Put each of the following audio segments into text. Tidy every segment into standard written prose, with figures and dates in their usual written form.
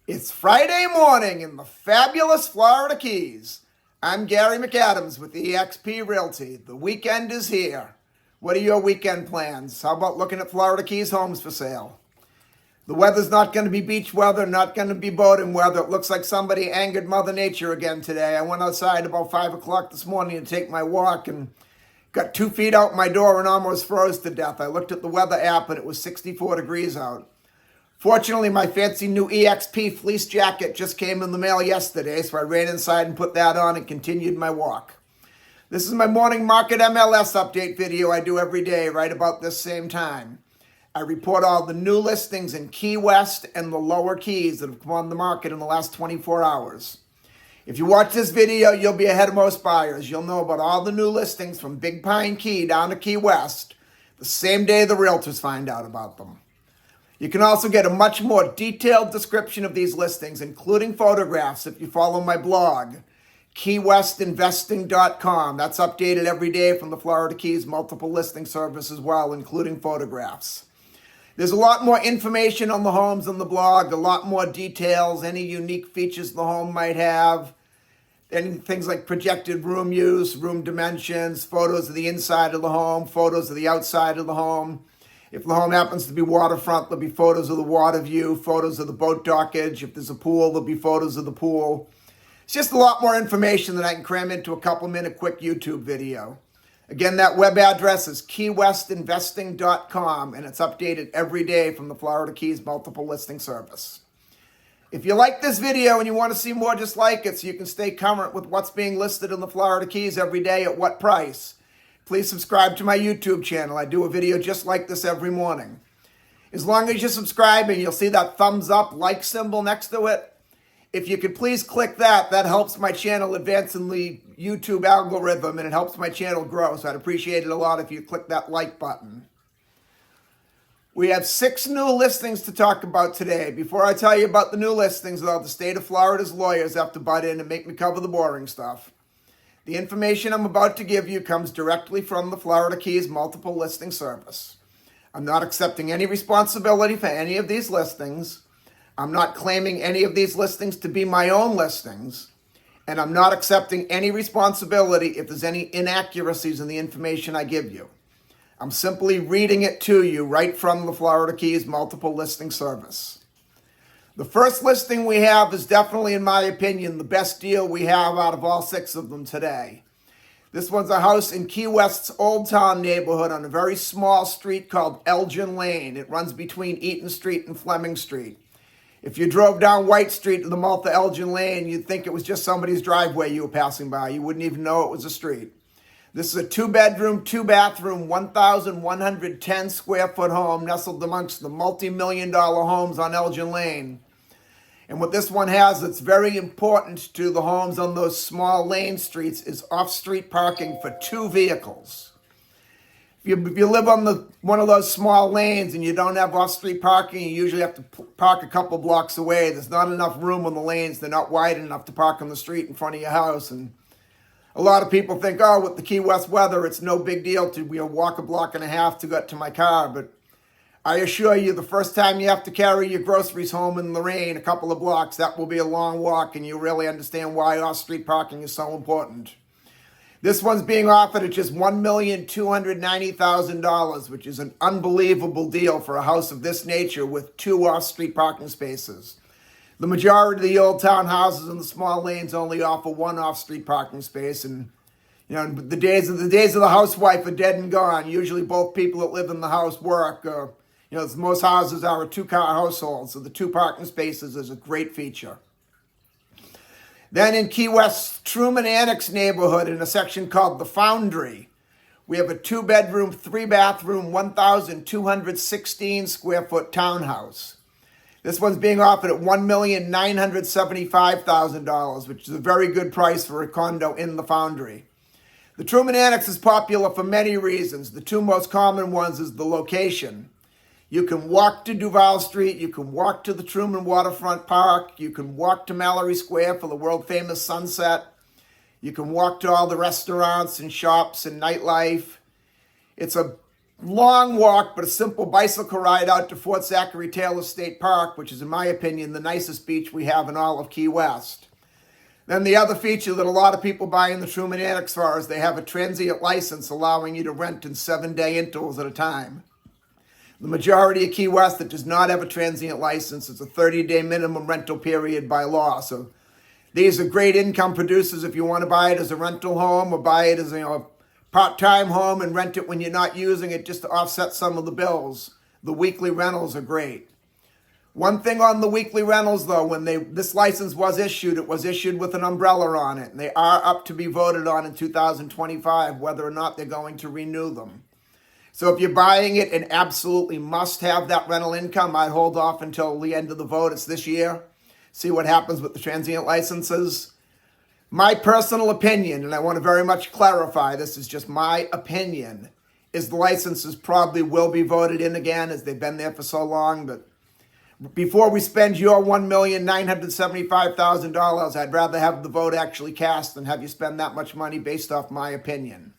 It's Friday morning in the fabulous Florida Keys. I'm Gary McAdams with eXp Realty. The weekend is here. What are your weekend plans? How about looking at Florida Keys homes for sale? The weather's not going to be beach weather, not going to be boating weather. It looks like somebody angered Mother Nature again today. I went outside about 5 o'clock this morning to take my walk and got 2 feet out my door and almost froze to death. I looked at the weather app and it was 64 degrees out. Fortunately, my fancy new EXP fleece jacket just came in the mail yesterday, so I ran inside and put that on and continued my walk. This is my morning market MLS update video I do every day right about this same time. I report all the new listings in Key West and the lower Keys that have come on the market in the last 24 hours. If you watch this video, you'll be ahead of most buyers. You'll know about all the new listings from Big Pine Key down to Key West the same day the realtors find out about them. You can also get a much more detailed description of these listings, including photographs, if you follow my blog, keywestinvesting.com. That's updated every day from the Florida Keys multiple listing service as well, including photographs. There's a lot more information on the homes on the blog, a lot more details, any unique features the home might have, and things like projected room use, room dimensions, photos of the inside of the home, photos of the outside of the home. If the home happens to be waterfront, there'll be photos of the water view, photos of the boat dockage. If there's a pool, there'll be photos of the pool. It's just a lot more information than I can cram into a couple-minute quick YouTube video. Again, that web address is keywestinvesting.com, and it's updated every day from the Florida Keys multiple listing service. If you like this video and you want to see more just like it so you can stay current with what's being listed in the Florida Keys every day at what price, please subscribe to my YouTube channel. I do a video just like this every morning. As long as you're subscribing, you'll see that thumbs up like symbol next to it. If you could please click that, that helps my channel advance in the YouTube algorithm and it helps my channel grow. So I'd appreciate it a lot if you click that like button. We have 6 new listings to talk about today. Before I tell you about the new listings, though, the state of Florida's lawyers have to butt in and make me cover the boring stuff. The information I'm about to give you comes directly from the Florida Keys multiple listing service. I'm not accepting any responsibility for any of these listings. I'm not claiming any of these listings to be my own listings. And I'm not accepting any responsibility if there's any inaccuracies in the information I give you. I'm simply reading it to you right from the Florida Keys multiple listing service. The first listing we have is definitely, in my opinion, the best deal we have out of all 6 of them today. This one's a house in Key West's Old Town neighborhood on a very small street called Elgin Lane. It runs between Eaton Street and Fleming Street. If you drove down White Street to the mouth of Elgin Lane, you'd think it was just somebody's driveway you were passing by. You wouldn't even know it was a street. This is a 2-bedroom, 2-bathroom, 1,110 square foot home nestled amongst the multi-million-dollar homes on Elgin Lane. And what this one has that's very important to the homes on those small lane streets is off-street parking for 2 vehicles. If you live on one of those small lanes and you don't have off-street parking, you usually have to park a couple blocks away. There's not enough room on the lanes. They're not wide enough to park on the street in front of your house. And a lot of people think, oh, with the Key West weather, it's no big deal to walk a block and a half to get to my car. But I assure you, the first time you have to carry your groceries home in the rain a couple of blocks, that will be a long walk, and you really understand why off-street parking is so important. This one's being offered at just $1,290,000, which is an unbelievable deal for a house of this nature with 2 off-street parking spaces. The majority of the old town houses in the small lanes only offer 1 off-street parking space, and the days of the housewife are dead and gone. Usually both people that live in the house work. Most houses are a 2-car household, so the 2 parking spaces is a great feature. Then in Key West's Truman Annex neighborhood in a section called The Foundry, we have a 2-bedroom, 3-bathroom, 1,216 square foot townhouse. This one's being offered at $1,975,000, which is a very good price for a condo in The Foundry. The Truman Annex is popular for many reasons. The 2 most common ones is the location. You can walk to Duval Street, you can walk to the Truman Waterfront Park, you can walk to Mallory Square for the world-famous sunset, you can walk to all the restaurants and shops and nightlife. It's a long walk, but a simple bicycle ride out to Fort Zachary Taylor State Park, which is, in my opinion, the nicest beach we have in all of Key West. Then the other feature that a lot of people buy in the Truman Annex for is they have a transient license allowing you to rent in 7-day intervals at a time. The majority of Key West that does not have a transient license, it's a 30-day minimum rental period by law. So these are great income producers if you want to buy it as a rental home or buy it as a part-time home and rent it when you're not using it just to offset some of the bills. The weekly rentals are great. One thing on the weekly rentals, though, when this license was issued, it was issued with an umbrella on it, and they are up to be voted on in 2025, whether or not they're going to renew them. So if you're buying it and absolutely must have that rental income, I'd hold off until the end of the vote. It's this year. See what happens with the transient licenses. My personal opinion, and I want to very much clarify, this is just my opinion, is the licenses probably will be voted in again as they've been there for so long, but before we spend your $1,975,000, I'd rather have the vote actually cast than have you spend that much money based off my opinion.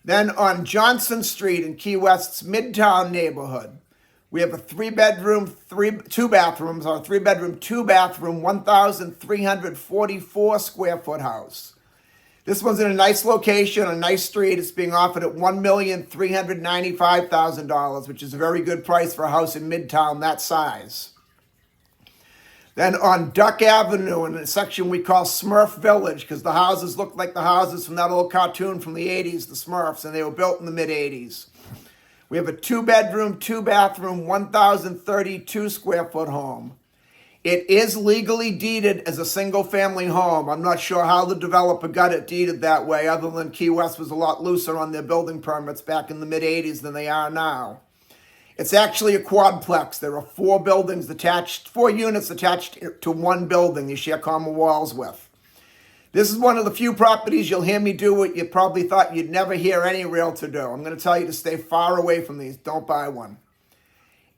Then on Johnson Street in Key West's Midtown neighborhood, we have a three-bedroom, two bathroom, 1,344 square foot house. This one's in a nice location, a nice street. It's being offered at $1,395,000, which is a very good price for a house in Midtown that size. Then on Duck Avenue, in a section we call Smurf Village, because the houses look like the houses from that old cartoon from the 80s, the Smurfs, and they were built in the mid-80s. We have a two-bedroom, two-bathroom, 1,032 square foot home. It is legally deeded as a single-family home. I'm not sure how the developer got it deeded that way, other than Key West was a lot looser on their building permits back in the mid-'80s than they are now. It's actually a quadplex. There are 4 buildings attached, 4 units attached to one building you share common walls with. This is one of the few properties you'll hear me do what you probably thought you'd never hear any realtor do. I'm going to tell you to stay far away from these. Don't buy one.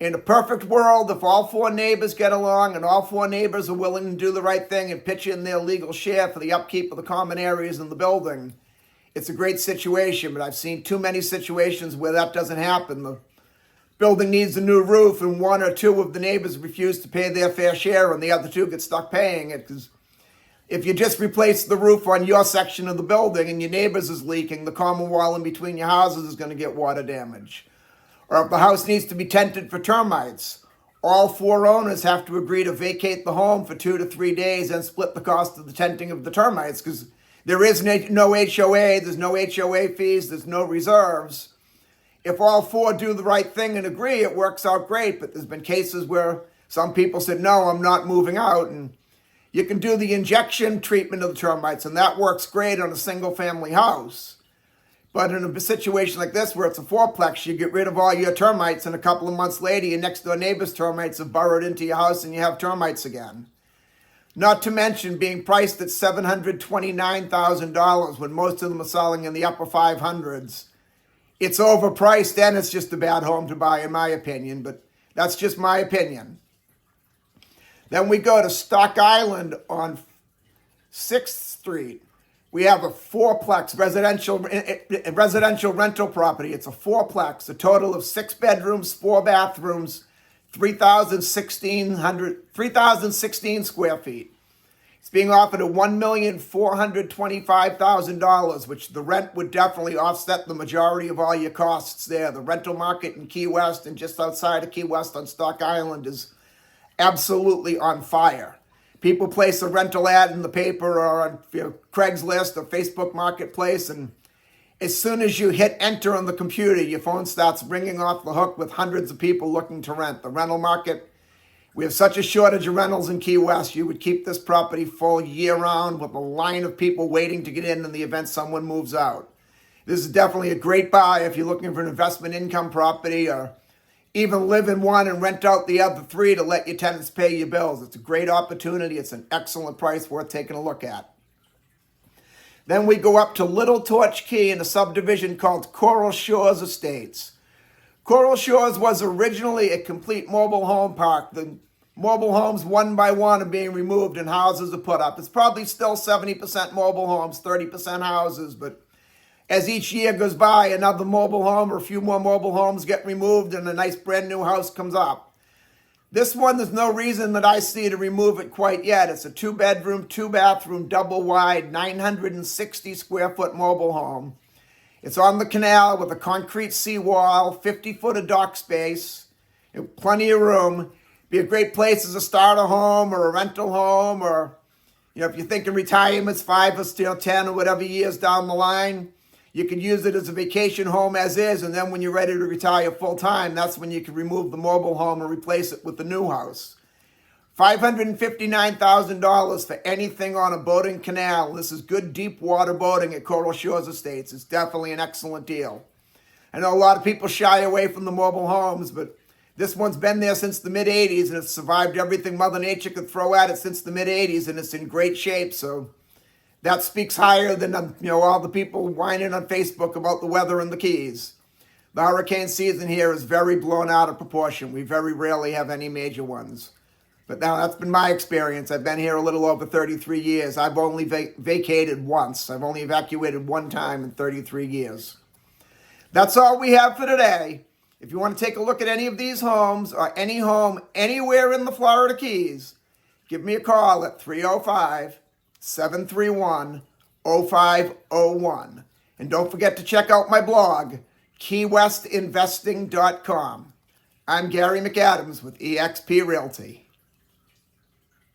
In a perfect world, if all 4 neighbors get along and all 4 neighbors are willing to do the right thing and pitch in their legal share for the upkeep of the common areas in the building, it's a great situation. But I've seen too many situations where that doesn't happen. The building needs a new roof and 1 or 2 of the neighbors refuse to pay their fair share and the other 2 get stuck paying it. Because if you just replace the roof on your section of the building and your neighbors is leaking, the common wall in between your houses is going to get water damage. Or if the house needs to be tented for termites, all 4 owners have to agree to vacate the home for 2 to 3 days and split the cost of the tenting of the termites, because there is no HOA, there's no HOA fees, there's no reserves. If all 4 do the right thing and agree, it works out great, but there's been cases where some people said, no, I'm not moving out, and you can do the injection treatment of the termites, and that works great on a single-family house. But in a situation like this, where it's a 4-plex, you get rid of all your termites, and a couple of months later, your next-door neighbor's termites have burrowed into your house, and you have termites again. Not to mention being priced at $729,000 when most of them are selling in the upper 500s. It's overpriced, and it's just a bad home to buy, in my opinion, but that's just my opinion. Then we go to Stock Island on 6th Street. We have a 4-plex residential rental property. It's a 4-plex, a total of 6 bedrooms, 4 bathrooms, 3,016 square feet. It's being offered at $1,425,000, which the rent would definitely offset the majority of all your costs there. The rental market in Key West and just outside of Key West on Stock Island is absolutely on fire. People place a rental ad in the paper or on Craigslist or Facebook Marketplace, and as soon as you hit enter on the computer, your phone starts ringing off the hook with hundreds of people looking to rent. The rental market, we have such a shortage of rentals in Key West, you would keep this property full year-round with a line of people waiting to get in the event someone moves out. This is definitely a great buy if you're looking for an investment income property, or even live in one and rent out the other 3 to let your tenants pay your bills. It's a great opportunity. It's an excellent price worth taking a look at. Then we go up to Little Torch Key in a subdivision called Coral Shores Estates. Coral Shores was originally a complete mobile home park. The mobile homes one by one are being removed and houses are put up. It's probably still 70% mobile homes, 30% houses, but as each year goes by, another mobile home or a few more mobile homes get removed and a nice brand new house comes up. This one, there's no reason that I see to remove it quite yet. It's a 2-bedroom, 2-bathroom, double wide, 960 square foot mobile home. It's on the canal with a concrete seawall, 50 foot of dock space, plenty of room. Be a great place as a starter home or a rental home, or if you're thinking retirement's 5 or 10 or whatever years down the line, you can use it as a vacation home as is, and then when you're ready to retire full time, that's when you can remove the mobile home and replace it with the new house. $559,000 for anything on a boating canal. This is good deep water boating at Coral Shores Estates. It's definitely an excellent deal. I know a lot of people shy away from the mobile homes, but this one's been there since the mid-'80s, and it's survived everything Mother Nature could throw at it since the mid-'80s, and it's in great shape. So that speaks higher than all the people whining on Facebook about the weather in the Keys. The hurricane season here is very blown out of proportion. We very rarely have any major ones. But now that's been my experience. I've been here a little over 33 years. I've only vacated once. I've only evacuated one time in 33 years. That's all we have for today. If you want to take a look at any of these homes or any home anywhere in the Florida Keys, give me a call at 305-731-0501. And don't forget to check out my blog, keywestinvesting.com. I'm Gary McAdams with eXp Realty.